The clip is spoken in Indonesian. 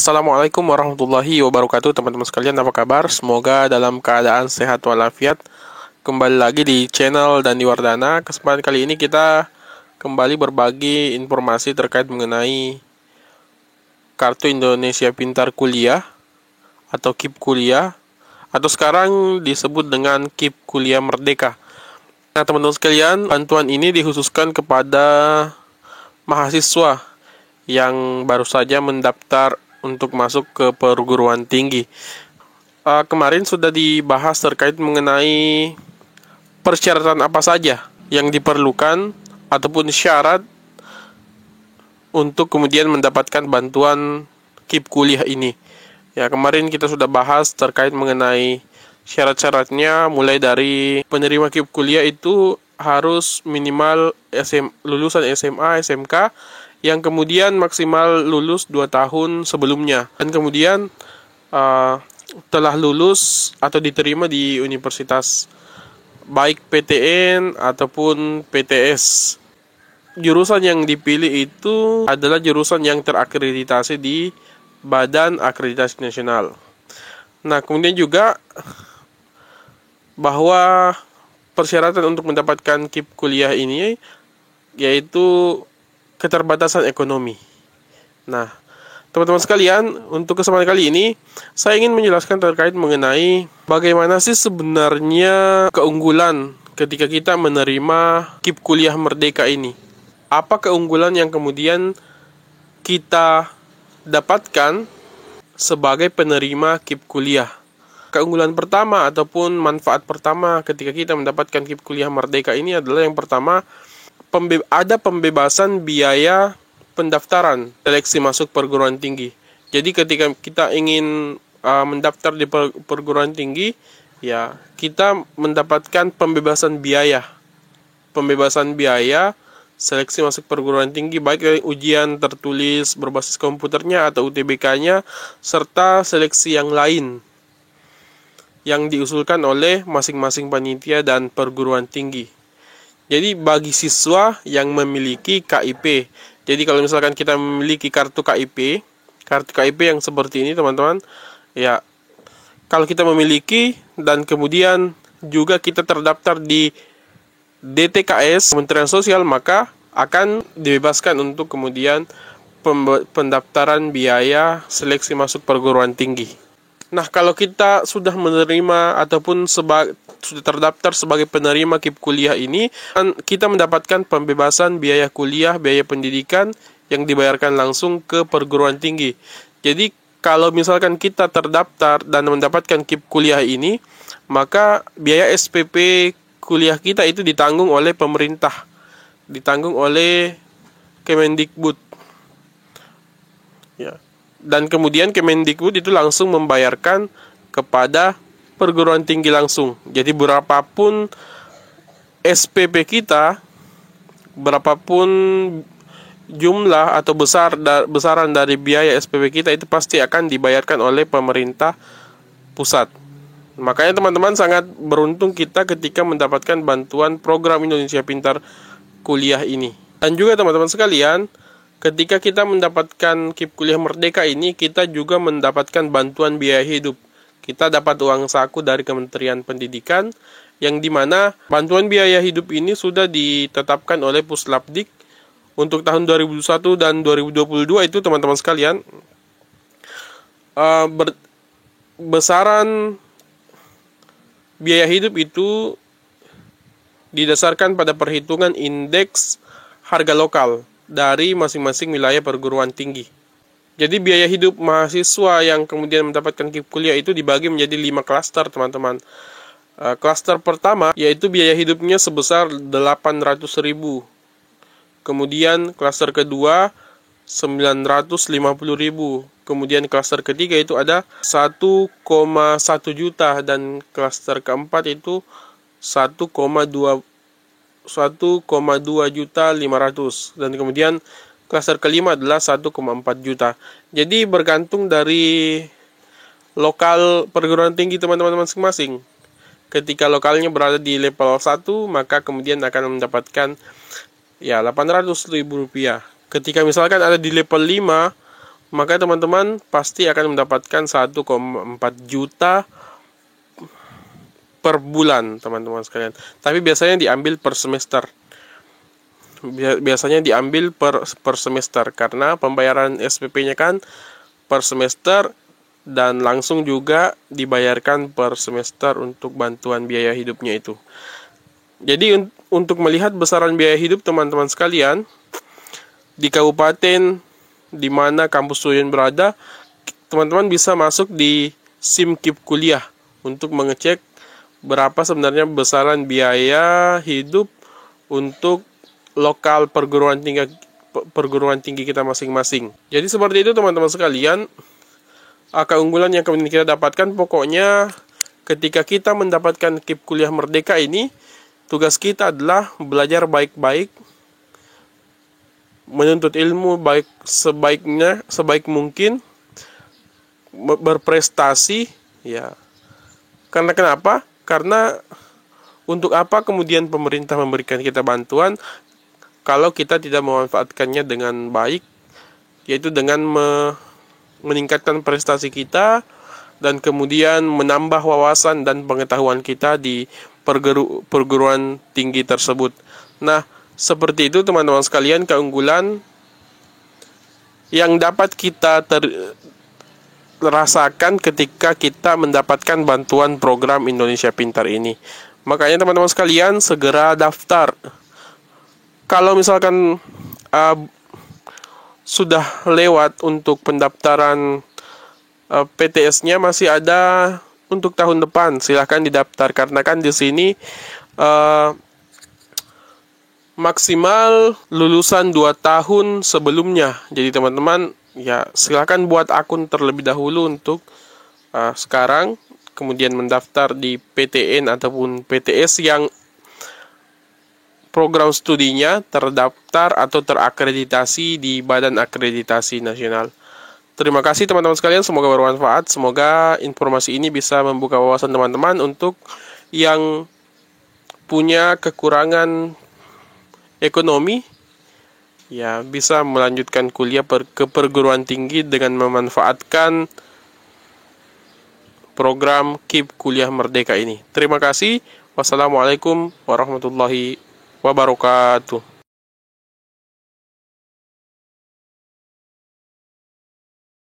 Assalamualaikum warahmatullahi wabarakatuh, teman-teman sekalian, apa kabar? Semoga dalam keadaan sehat walafiat. Kembali lagi di channel Dandi Wardana. Kesempatan kali ini kita kembali berbagi informasi terkait mengenai Kartu Indonesia Pintar Kuliah atau KIP Kuliah, atau sekarang disebut dengan KIP Kuliah Merdeka. Nah, teman-teman sekalian, bantuan ini dikhususkan kepada mahasiswa yang baru saja mendaftar untuk masuk ke perguruan tinggi. Kemarin sudah dibahas terkait mengenai persyaratan apa saja yang diperlukan ataupun syarat untuk kemudian mendapatkan bantuan KIP kuliah ini. Ya, kemarin kita sudah bahas terkait mengenai syarat-syaratnya, mulai dari penerima KIP kuliah itu harus minimal lulusan SMA, SMK, yang kemudian maksimal lulus 2 tahun sebelumnya, dan kemudian telah lulus atau diterima di universitas baik PTN ataupun PTS. Jurusan yang dipilih itu adalah jurusan yang terakreditasi di Badan Akreditasi Nasional. Nah, kemudian juga bahwa persyaratan untuk mendapatkan KIP kuliah ini yaitu keterbatasan ekonomi. Nah, teman-teman sekalian, untuk kesempatan kali ini saya ingin menjelaskan terkait mengenai bagaimana sih sebenarnya keunggulan ketika kita menerima KIP kuliah merdeka ini. Apa keunggulan yang kemudian kita dapatkan sebagai penerima KIP kuliah? Keunggulan pertama ataupun manfaat pertama ketika kita mendapatkan KIP kuliah merdeka ini adalah, yang pertama, ada pembebasan biaya pendaftaran seleksi masuk perguruan tinggi. Jadi ketika kita ingin mendaftar di perguruan tinggi, ya, kita mendapatkan pembebasan biaya seleksi masuk perguruan tinggi, baik dari ujian tertulis berbasis komputernya atau UTBK-nya, serta seleksi yang lain yang diusulkan oleh masing-masing panitia dan perguruan tinggi. Jadi bagi siswa yang memiliki KIP, jadi kalau misalkan kita memiliki kartu KIP yang seperti ini, teman-teman, ya, kalau kita memiliki dan kemudian juga kita terdaftar di DTKS Kementerian Sosial, maka akan dibebaskan untuk kemudian pendaftaran biaya seleksi masuk perguruan tinggi. Nah, kalau kita sudah menerima ataupun sudah terdaftar sebagai penerima KIP kuliah ini, kita mendapatkan pembebasan biaya kuliah, biaya pendidikan yang dibayarkan langsung ke perguruan tinggi. Jadi, kalau misalkan kita terdaftar dan mendapatkan KIP kuliah ini, maka biaya SPP kuliah kita itu ditanggung oleh pemerintah, ditanggung oleh Kemendikbud. Ya. Dan kemudian Kemendikbud itu langsung membayarkan kepada perguruan tinggi langsung. Jadi berapapun SPP kita, berapapun jumlah atau besaran dari biaya SPP kita, itu pasti akan dibayarkan oleh pemerintah pusat. Makanya teman-teman sangat beruntung kita ketika mendapatkan bantuan program Indonesia Pintar Kuliah ini. Dan juga teman-teman sekalian, ketika kita mendapatkan KIP kuliah merdeka ini, kita juga mendapatkan bantuan biaya hidup. Kita dapat uang saku dari Kementerian Pendidikan, yang dimana bantuan biaya hidup ini sudah ditetapkan oleh Puslapdik untuk tahun 2021 dan 2022 itu, teman-teman sekalian. Besaran biaya hidup itu didasarkan pada perhitungan indeks harga lokal dari masing-masing wilayah perguruan tinggi. Jadi biaya hidup mahasiswa yang kemudian mendapatkan KIP kuliah itu dibagi menjadi 5 klaster, teman-teman. Klaster pertama yaitu biaya hidupnya sebesar 800.000. Kemudian klaster kedua 950.000. Kemudian klaster ketiga itu ada 1,1 juta, dan klaster keempat itu 1,2 juta 500, dan kemudian klaster kelima adalah 1,4 juta. Jadi bergantung dari lokal perguruan tinggi teman-teman masing-masing. Ketika lokalnya berada di level 1, maka kemudian akan mendapatkan ya Rp800.000. Ketika misalkan ada di level 5, maka teman-teman pasti akan mendapatkan 1,4 juta per bulan, teman-teman sekalian. Tapi biasanya diambil per semester. Biasanya diambil per semester karena pembayaran SPP-nya kan per semester, dan langsung juga dibayarkan per semester untuk bantuan biaya hidupnya itu. Jadi untuk melihat besaran biaya hidup teman-teman sekalian, di kabupaten di mana kampus Suyon berada, teman-teman bisa masuk di SIM-KIP kuliah untuk mengecek berapa sebenarnya besaran biaya hidup untuk lokal perguruan tinggi kita masing-masing. Jadi seperti itu teman-teman sekalian, keunggulan yang kemudian kita dapatkan. Pokoknya ketika kita mendapatkan KIP kuliah merdeka ini, tugas kita adalah belajar baik-baik, menuntut ilmu sebaik mungkin, berprestasi, ya. Karena kenapa? Karena untuk apa kemudian pemerintah memberikan kita bantuan kalau kita tidak memanfaatkannya dengan baik, yaitu dengan meningkatkan prestasi kita dan kemudian menambah wawasan dan pengetahuan kita di perguruan tinggi tersebut. Nah, seperti itu teman-teman sekalian, keunggulan yang dapat kita rasakan ketika kita mendapatkan bantuan program Indonesia Pintar ini. Makanya teman-teman sekalian segera daftar. Kalau misalkan sudah lewat untuk pendaftaran PTS-nya, masih ada untuk tahun depan, silahkan didaftar karena kan di sini maksimal lulusan 2 tahun sebelumnya. Jadi teman-teman ya silakan buat akun terlebih dahulu untuk sekarang, kemudian mendaftar di PTN ataupun PTS yang program studinya terdaftar atau terakreditasi di Badan Akreditasi Nasional. Terima kasih teman-teman sekalian, semoga bermanfaat. Semoga informasi ini bisa membuka wawasan teman-teman untuk yang punya kekurangan ekonomi, ya bisa melanjutkan kuliah ke perguruan tinggi dengan memanfaatkan program KIP Kuliah Merdeka ini. Terima kasih. Wassalamualaikum warahmatullahi wabarakatuh.